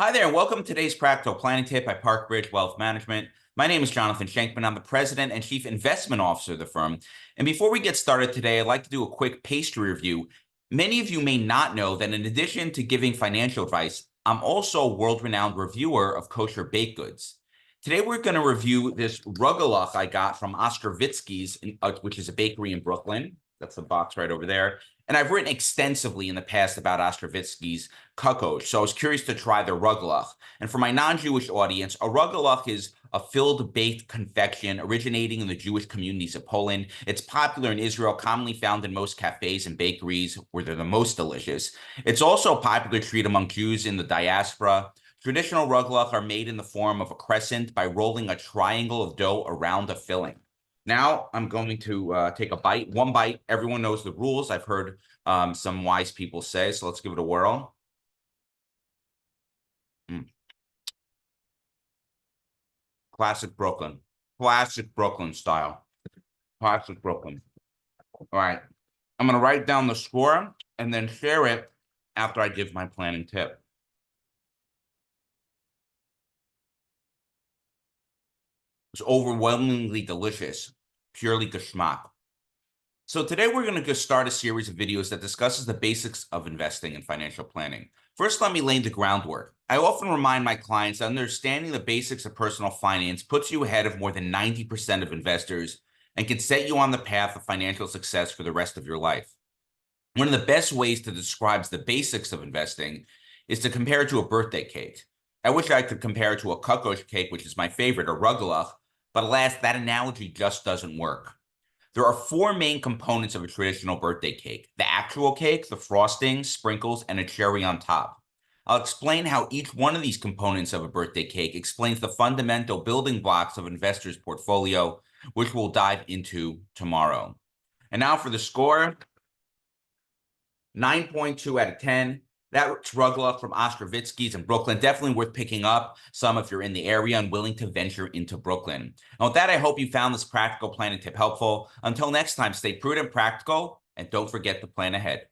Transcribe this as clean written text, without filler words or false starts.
Hi there, and welcome to today's practical planning tip by ParkBridge Wealth Management. My name is Jonathan Shenkman. I'm the president and chief investment officer of the firm. And before we get started today, I'd like to do a quick pastry review. Many of you may not know that in addition to giving financial advice, I'm also a world-renowned reviewer of kosher baked goods. Today, we're going to review this ruglech I got from Ostrovitsky's, which is a bakery in Brooklyn. That's the box right over there. And I've written extensively in the past about Ostrovitsky's kukosh, so I was curious to try the ruglech. And for my non-Jewish audience, a ruglech is a filled baked confection originating in the Jewish communities of Poland. It's popular in Israel, commonly found in most cafes and bakeries where they're the most delicious. It's also a popular treat among Jews in the diaspora. Traditional ruglech are made in the form of a crescent by rolling a triangle of dough around a filling. Now I'm going to take a bite. One bite. Everyone knows the rules. I've heard some wise people say, so let's give it a whirl. Classic Brooklyn. Classic Brooklyn style. Classic Brooklyn. All right. I'm going to write down the score and then share it after I give my planning tip. It's overwhelmingly delicious. Purely geschmack. So today we're going to just start a series of videos that discusses the basics of investing and financial planning. First, let me lay the groundwork. I often remind my clients that understanding the basics of personal finance puts you ahead of more than 90% of investors and can set you on the path of financial success for the rest of your life. One of the best ways to describe the basics of investing is to compare it to a birthday cake. I wish I could compare it to a kukosh cake, which is my favorite, or ruglech, but alas, that analogy just doesn't work. There are four main components of a traditional birthday cake: the actual cake, the frosting, sprinkles, and a cherry on top. I'll explain how each one of these components of a birthday cake explains the fundamental building blocks of an investor's portfolio, which we'll dive into tomorrow. And now for the score, 9.2 out of 10. That's ruglech from Ostrovitsky's in Brooklyn. Definitely worth picking up some if you're in the area and willing to venture into Brooklyn. And with that, I hope you found this practical planning tip helpful. Until next time, stay prudent, practical, and don't forget to plan ahead.